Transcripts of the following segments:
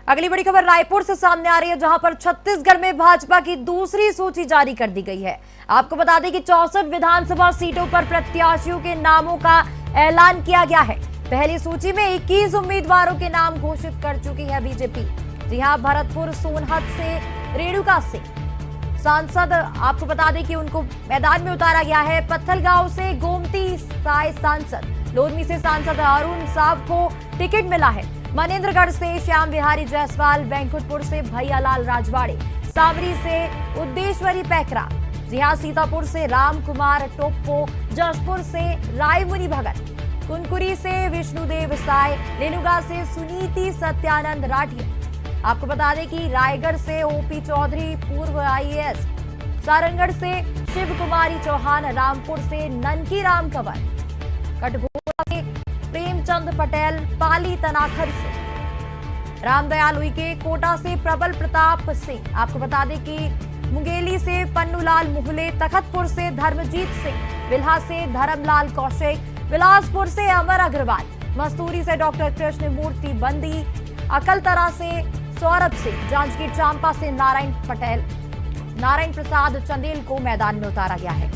अगली बड़ी खबर रायपुर से सामने आ रही है, जहां पर छत्तीसगढ़ में भाजपा की दूसरी सूची जारी कर दी गई है। आपको बता दें कि 64 विधानसभा सीटों पर प्रत्याशियों के नामों का ऐलान किया गया है। पहली सूची में 21 उम्मीदवारों के नाम घोषित कर चुकी है बीजेपी। जी हां, भरतपुर सोनहत से रेणुका सिंह सांसद, आपको बता दें कि उनको मैदान में उतारा गया है। पत्थलगांव से गोमती साय सांसद, लोधनी से सांसद अरुण साव को टिकट मिला है। मनेन्द्रगढ़ से श्याम बिहारी जायसवाल, बैंकुटपुर से भैयालाल राजवाड़े, सावरी से उद्देश्वरी पैकरा, जी हां, सीतापुर से राम कुमार टोप्पो, जशपुर से रायमुनि भगत, कुनकुरी से विष्णुदेव साय, रेणुका से सुनीति सत्यानंद राठिया। आपको बता दें कि रायगढ़ से ओपी चौधरी पूर्व IAS, सारंगढ़ से शिव कुमारी चौहान, रामपुर से ननकी राम कंवर, कटघोरा से प्रेमचंद पटेल, पाली तनाखर से रामदयाल उइके, कोटा से प्रबल प्रताप सिंह। आपको बता दें कि मुंगेली से पन्नूलाल मुहले, तखतपुर से धर्मजीत सिंह, बिल्हा से धर्मलाल कौशिक, बिलासपुर से अमर अग्रवाल, मस्तूरी से डॉक्टर कृष्णमूर्ति बंदी, अकलतरा से सौरभ सिंह, जांजगीर चांपा से नारायण प्रसाद चंदेल को मैदान में उतारा गया है।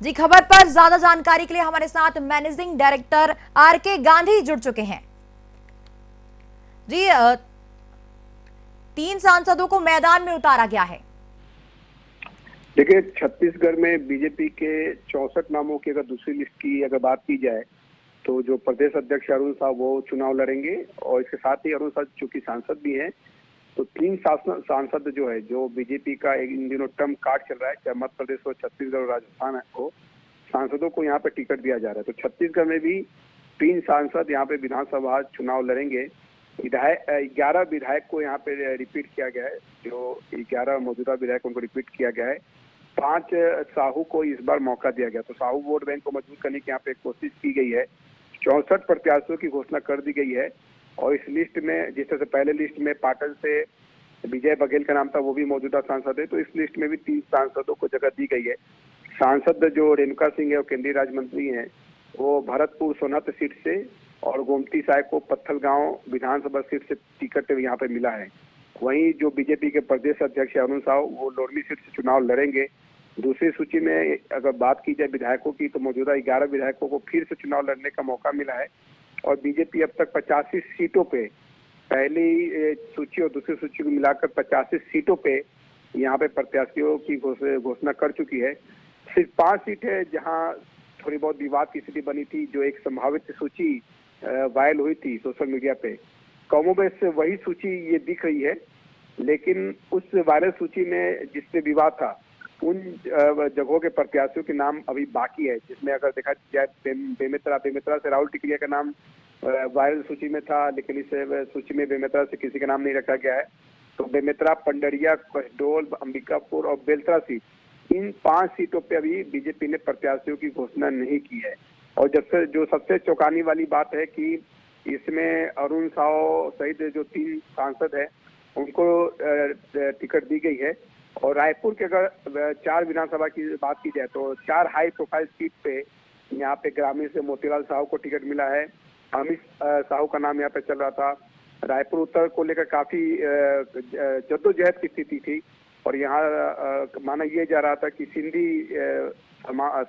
जी, खबर पर ज्यादा जानकारी के लिए हमारे साथ मैनेजिंग डायरेक्टर RK गांधी जुड़ चुके हैं। जी, 3 सांसदों को मैदान में उतारा गया है। देखिए, छत्तीसगढ़ में बीजेपी के 64 नामों की अगर दूसरी लिस्ट की अगर बात की जाए तो जो प्रदेश अध्यक्ष अरुण साव वो चुनाव लड़ेंगे, और इसके साथ ही अरुण साव चूंकि सांसद भी हैं, तो 3 सांसद जो है, जो बीजेपी का इन दिनों टर्म कार्ड चल रहा है, चाहे मध्य प्रदेश हो, छत्तीसगढ़ और राजस्थान हो, सांसदों को यहाँ पे टिकट दिया जा रहा है। तो छत्तीसगढ़ में भी 3 सांसद यहाँ पे विधानसभा चुनाव लड़ेंगे। 11 विधायक को यहाँ पे रिपीट किया गया है, जो 11 मौजूदा विधायक उनको रिपीट किया गया है। 5 साहू को इस बार मौका दिया गया, तो साहू वोट बैंक को मजबूत करने की यहाँ पे कोशिश की गई है। 64 प्रत्याशियों की घोषणा कर दी गई है, और इस लिस्ट में जिस तरह से पहले लिस्ट में पाटन से विजय बघेल का नाम था, वो भी मौजूदा सांसद है, तो इस लिस्ट में भी 3 सांसदों को जगह दी गई है। सांसद जो रेणुका सिंह है, वो केंद्रीय राज्य मंत्री हैं, वो भरतपुर सोनहत सीट से, और गोमती साय को पत्थलगांव विधानसभा सीट से टिकट यहाँ पे मिला है। वहीं जो बीजेपी के प्रदेश अध्यक्ष अरुण साव, वो लोरमी सीट से चुनाव लड़ेंगे। दूसरी सूची में अगर बात की जाए विधायकों की, तो मौजूदा 11 विधायकों को फिर से चुनाव लड़ने का मौका मिला है, और बीजेपी अब तक 85 सीटों पे, पहली सूची और दूसरी सूची को मिलाकर 85 सीटों पे यहाँ पे प्रत्याशियों की घोषणा कर चुकी है। सिर्फ 5 सीट है जहाँ थोड़ी बहुत विवाद की स्थिति बनी थी, जो एक संभावित सूची वायरल हुई थी सोशल मीडिया पे। कमोबेश से वही सूची ये दिख रही है, लेकिन उस वायरल सूची में जिससे विवाद था, उन जगहों के प्रत्याशियों के नाम अभी बाकी है, जिसमें अगर देखा जाए बेमेतरा से राहुल टिकरिया का नाम वायरल सूची में था, लेकिन इस सूची में बेमेतरा से किसी का नाम नहीं रखा गया है। तो बेमेतरा, पंडरिया, कसडोल, अंबिकापुर और बेलतरा सीट, इन 5 सीटों पे अभी बीजेपी ने प्रत्याशियों की घोषणा नहीं की है। और जो सबसे चौंकाने वाली बात है कि इसमें अरुण साव सहित जो 3 सांसद है, उनको टिकट दी गई है। और रायपुर के अगर 4 विधानसभा की बात की जाए, तो 4 हाई प्रोफाइल सीट पे यहाँ पे ग्रामीण से मोतीलाल साहू को टिकट मिला है। अमित साहू का नाम यहाँ पे चल रहा था। रायपुर उत्तर को लेकर काफी जद्दोजहद की स्थिति थी, और यहाँ माना यह जा रहा था कि सिंधी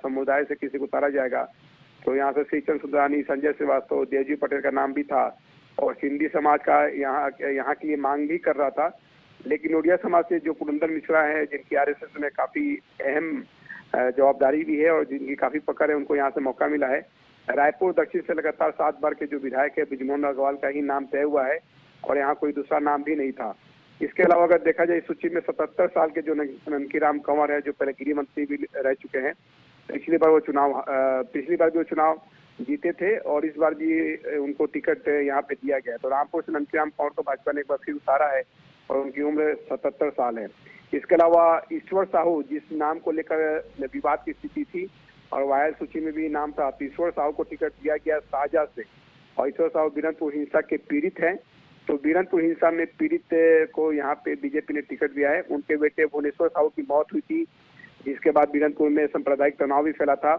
समुदाय से किसी को उतारा जाएगा, तो यहाँ से श्रीचंद सुंदरानी, संजय श्रीवास्तव, देवजी पटेल का नाम भी था, और सिंधी समाज का यहाँ की मांग भी कर रहा था। लेकिन उड़िया समाज से जो पुरंदर मिश्रा है, जिनकी RSS में काफी अहम जवाबदारी भी है और जिनकी काफी पकड़ है, उनको यहाँ से मौका मिला है। रायपुर दक्षिण से लगातार 7 बार के जो विधायक है, बृजमोहन अग्रवाल का ही नाम तय हुआ है, और यहाँ कोई दूसरा नाम भी नहीं था। इसके अलावा अगर देखा जाए, इस सूची में 77 साल के जो ननकी राम कंवर है, जो पहले गृह मंत्री भी रह चुके हैं, पिछली बार भी वो चुनाव जीते थे, और इस बार भी उनको टिकट यहाँ पे दिया गया है। तो रामपुर से ननकी राम कंवर को भाजपा ने एक बार फिर उतारा है, और उनकी उम्र 77 साल है। इसके अलावा ईश्वर साहू, जिस नाम को लेकर विवाद की स्थिति थी और वायरल सूची में भी नाम था, ईश्वर साहू को टिकट दिया गया शाहजहाँ से, और ईश्वर साहू बीरनपुर हिंसा के पीड़ित हैं। तो बीरनपुर हिंसा में पीड़ित को यहाँ पे बीजेपी ने टिकट दिया है। उनके बेटे भुवनेश्वर साहू की मौत हुई थी जिसके बाद बीरनपुर में सांप्रदायिक तनाव भी फैला था।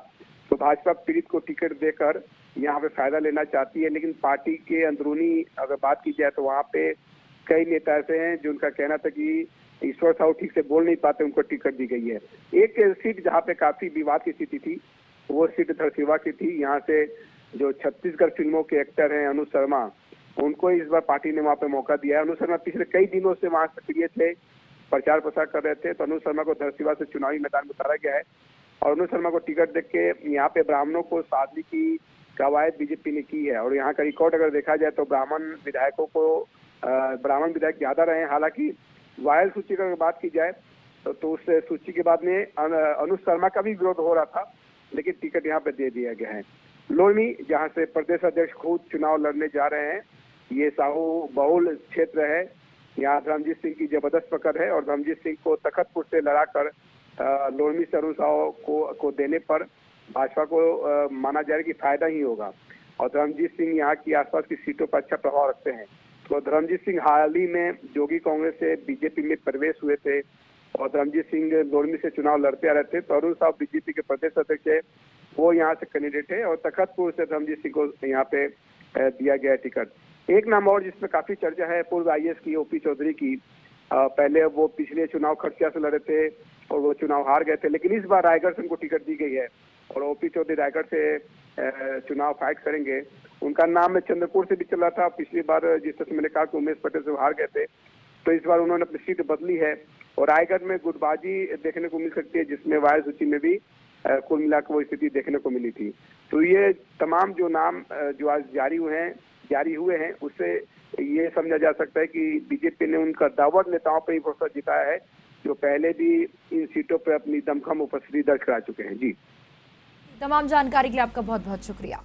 तो भाजपा पीड़ित को टिकट देकर यहाँ पे फायदा लेना चाहती है, लेकिन पार्टी के अंदरूनी अगर बात की जाए तो वहाँ पे कई नेता ऐसे हैं जिनका कहना था कि ईश्वर साहू ठीक से बोल नहीं पाते, उनको टिकट दी गई है। एक सीट जहाँ पे काफी विवाद की स्थिति थी वो सीट धरसीवा की थी। यहाँ से जो छत्तीसगढ़ फिल्मों के एक्टर हैं अनुज शर्मा, उनको इस बार पार्टी ने वहाँ पे मौका दिया है। अनुज शर्मा पिछले कई दिनों से वहाँ सक्रिय थे, प्रचार प्रसार कर रहे थे, तो अनुज शर्मा को धरसीवा से चुनावी मैदान में उतारा गया है और अनुज शर्मा को टिकट देख के यहाँ पे ब्राह्मणों को साधने की कवायद बीजेपी ने की है। और यहाँ का रिकॉर्ड अगर देखा जाए तो ब्राह्मण विधायक ज्यादा रहे। हालांकि वायल सूची की अगर बात की जाए तो उस सूची के बाद में अनुज शर्मा का भी विरोध हो रहा था, लेकिन टिकट यहाँ पे दे दिया गया है। लोरमी, जहाँ से प्रदेश अध्यक्ष खुद चुनाव लड़ने जा रहे हैं, ये साहू बहुल क्षेत्र है। यहाँ धर्मजीत सिंह की जबरदस्त पकड़ है और धर्मजीत सिंह को तखतपुर से लड़ाकर लोरमी से अरुण साहू को देने पर भाजपा को माना जा रहा है कि फायदा ही होगा। और धर्मजीत सिंह यहाँ की आसपास की सीटों पर अच्छा प्रभाव रखते हैं। तो धर्मजीत सिंह हाल ही में जोगी कांग्रेस से बीजेपी में प्रवेश हुए थे और धर्मजीत सिंह लोरमी से चुनाव लड़ते आ रहे थे। तो अरुण साहू बीजेपी के प्रदेश अध्यक्ष है, वो यहाँ से कैंडिडेट है और तखतपुर से धर्मजीत सिंह को यहाँ पे दिया गया टिकट। एक नाम और जिसमें काफी चर्चा है पूर्व IAS की ओपी चौधरी की। पहले वो पिछले चुनाव खरसिया से लड़े थे और वो चुनाव हार गए थे, लेकिन इस बार रायगढ़ से उनको टिकट दी गई है और ओपी चौधरी रायगढ़ से चुनाव फाइट करेंगे। उनका नाम में चंद्रपुर से भी चला था, पिछली बार जिस तरह से मैंने कहा कि उमेश पटेल से हार गए थे, तो इस बार उन्होंने अपनी सीट बदली है और रायगढ़ में गुटबाजी देखने को मिल सकती है, जिसमें वायल सूची में भी कुल मिलाकर वो स्थिति देखने को मिली थी। तो ये तमाम जो नाम जो आज जारी हुए हैं उससे ये समझा जा सकता है कि बीजेपी ने उनका दावत नेताओं पर ही भरोसा जिताया है जो पहले भी इन सीटों पर अपनी दमखम उपस्थिति दर्ज करा चुके हैं। जी, तमाम जानकारी के लिए आपका बहुत बहुत शुक्रिया।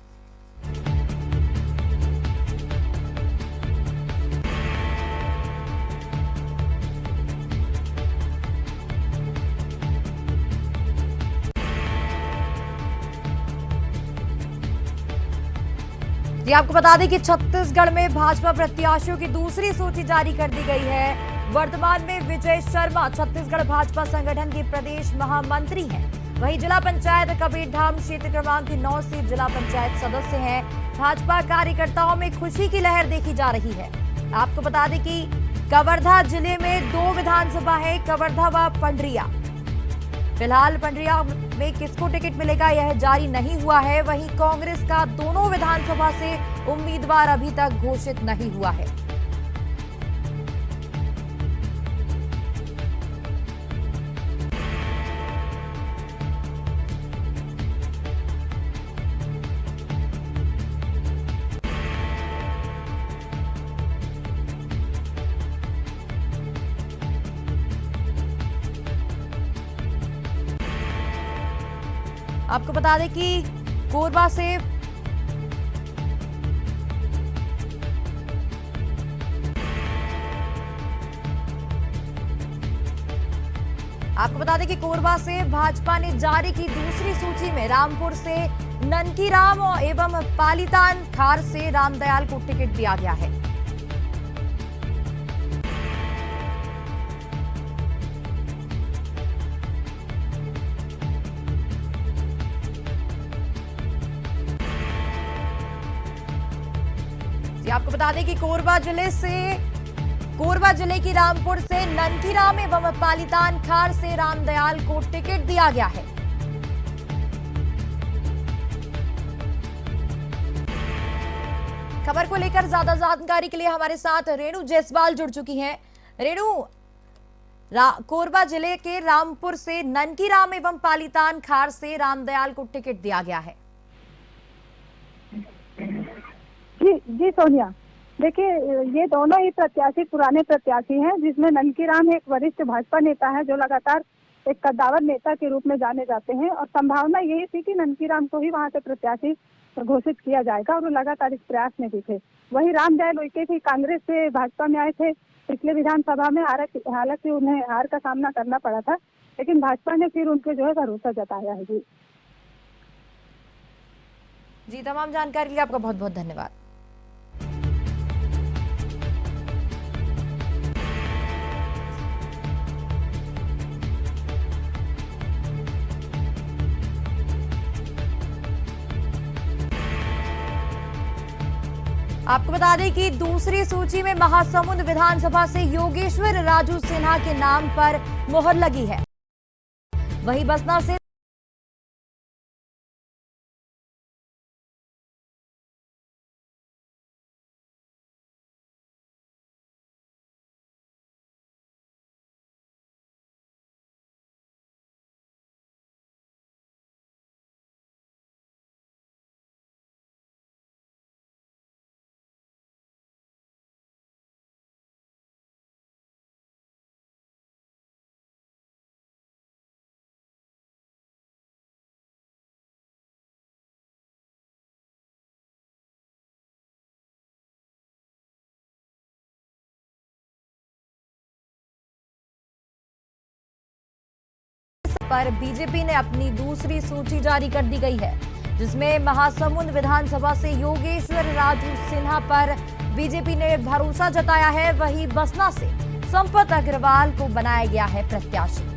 ये आपको बता दें कि छत्तीसगढ़ में भाजपा प्रत्याशियों की दूसरी सूची जारी कर दी गई है। वर्तमान में विजय शर्मा छत्तीसगढ़ भाजपा संगठन के प्रदेश महामंत्री हैं। वहीं जिला पंचायत कबीरधाम क्षेत्र क्रमांक 9 से जिला पंचायत सदस्य हैं। भाजपा कार्यकर्ताओं में खुशी की लहर देखी जा रही है। आपको बता दें कि कवर्धा जिले में 2 विधानसभा है, कवर्धा व पंडरिया। फिलहाल पंडरिया में किसको टिकट मिलेगा यह जारी नहीं हुआ है। वहीं कांग्रेस का दोनों विधानसभा से उम्मीदवार अभी तक घोषित नहीं हुआ है। आपको बता दें कि कोरबा से भाजपा ने जारी की दूसरी सूची में रामपुर से ननकीराम एवं पालीतान खार से रामदयाल को टिकट दिया गया है। आपको बता दें कि कोरबा जिले की रामपुर से ननकीराम एवं पालीतान खार से रामदयाल को टिकट दिया गया है। खबर को लेकर ज्यादा जानकारी के लिए हमारे साथ रेणु जायसवाल जुड़ चुकी हैं। रेणु, कोरबा जिले के रामपुर से ननकीराम एवं पालीतान खार से रामदयाल को टिकट दिया गया है। जी सोनिया, देखिए ये दोनों ही प्रत्याशी पुराने प्रत्याशी हैं, जिसमें ननकीराम एक वरिष्ठ भाजपा नेता है जो लगातार एक कद्दावर नेता के रूप में जाने जाते हैं और संभावना यही थी कि ननकीराम को ही वहां से प्रत्याशी घोषित किया जाएगा और वो लगातार इस प्रयास में भी थे। वहीं रामदयाल उइके भी कांग्रेस से भाजपा में आए थे पिछले विधानसभा में, हालांकि उन्हें हार का सामना करना पड़ा था, लेकिन भाजपा ने फिर उनके जो है भरोसा जताया है। जी, तमाम जानकारी के लिए आपका बहुत बहुत धन्यवाद। आपको बता दें कि दूसरी सूची में महासमुंद विधानसभा से योगेश्वर राजू सिन्हा के नाम पर मोहर लगी है। वहीं बसना से पर बीजेपी ने अपनी दूसरी सूची जारी कर दी गई है, जिसमें महासमुंद विधानसभा से योगेश्वर राजू सिन्हा पर बीजेपी ने भरोसा जताया है। वहीं बसना से संपत अग्रवाल को बनाया गया है प्रत्याशी।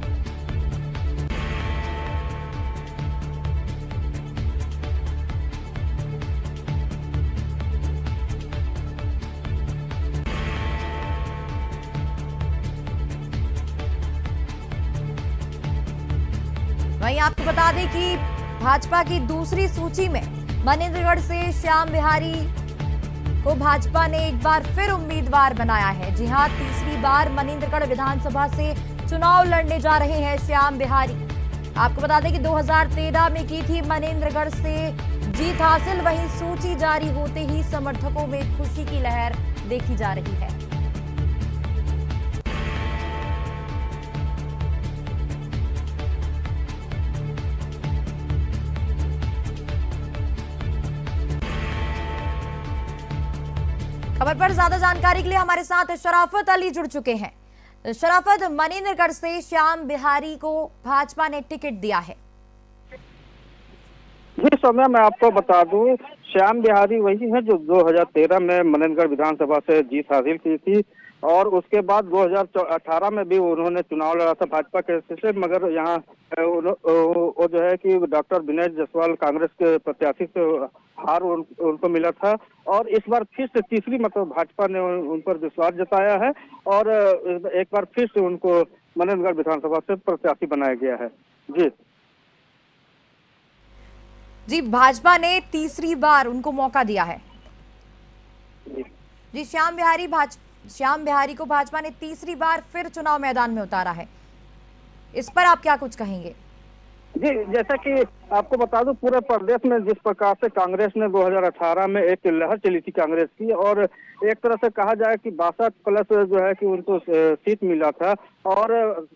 वहीं आपको बता दें कि भाजपा की दूसरी सूची में मनेंद्रगढ़ से श्याम बिहारी को भाजपा ने एक बार फिर उम्मीदवार बनाया है। जी हां, तीसरी बार मनेंद्रगढ़ विधानसभा से चुनाव लड़ने जा रहे हैं श्याम बिहारी। आपको बता दें कि 2013 में की थी मनेंद्रगढ़ से जीत हासिल। वहीं सूची जारी होते ही समर्थकों में खुशी की लहर देखी जा रही है। खबर पर ज्यादा जानकारी के लिए हमारे साथ शराफत अली जुड़ चुके हैं। शराफत, मनेंद्रगढ़ से श्याम बिहारी को भाजपा ने टिकट दिया है। जी सौम्या, मैं आपको बता दूं, श्याम बिहारी वही है जो 2013 में मनेंद्रगढ़ विधानसभा से जीत हासिल की थी और उसके बाद 2018 में भी उन्होंने चुनाव लड़ा था भाजपा के से, मगर यहाँ वो जो है कि डॉक्टर विनय जायसवाल कांग्रेस के प्रत्याशी से हार उनको मिला था और इस बार फिर से तीसरी मतलब भाजपा ने उन पर विश्वास जताया है और एक बार फिर से उनको मनेंद्रगढ़ विधानसभा से प्रत्याशी बनाया गया है। जी, भाजपा ने तीसरी बार उनको मौका दिया है। जी, श्याम बिहारी को भाजपा ने तीसरी बार फिर चुनाव मैदान में उतारा है। इस पर आप क्या कुछ कहेंगे? जी, जैसा कि आपको बता दूं, पूरे प्रदेश में जिस प्रकार से कांग्रेस ने 2018 में एक लहर चली थी कांग्रेस की और एक तरह से कहा जाए कि 62 प्लस जो है कि उनको सीट मिला था और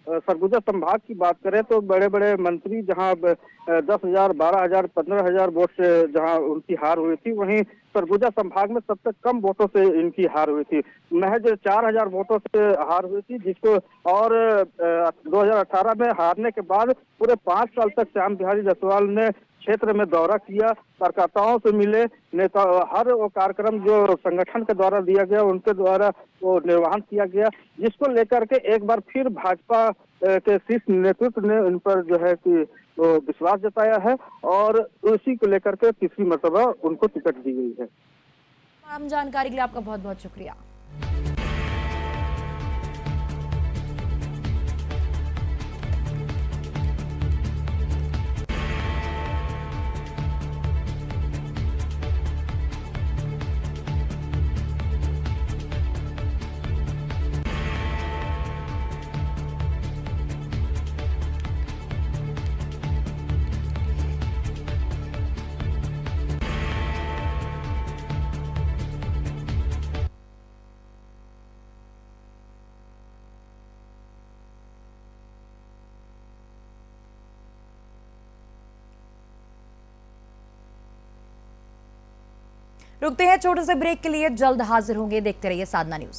सरगुजा संभाग की बात करें तो बड़े बड़े मंत्री जहां 10,000, 12,000, 15,000 वोट से जहां उनकी हार हुई थी, वहीं सरगुजा संभाग में सबसे कम वोटों से इनकी हार हुई थी। महज 4,000 वोटों से हार हुई थी, जिसको और 2018 में हारने के बाद पूरे 5 साल तक श्याम बिहारी जायसवाल ने क्षेत्र में दौरा किया, कार्यकर्ताओं से मिले, नेता हर वो कार्यक्रम जो संगठन के द्वारा दिया गया उनके द्वारा वो निर्वहन किया गया, जिसको लेकर के एक बार फिर भाजपा के शीर्ष नेतृत्व ने उन पर जो है कि वो विश्वास जताया है और उसी को लेकर के तीसरी मर्तबा उनको टिकट दी गई है। तमाम जानकारी के लिए आपका बहुत बहुत शुक्रिया। रुकते हैं छोटे से ब्रेक के लिए, जल्द हाजिर होंगे। देखते रहिए साधना न्यूज।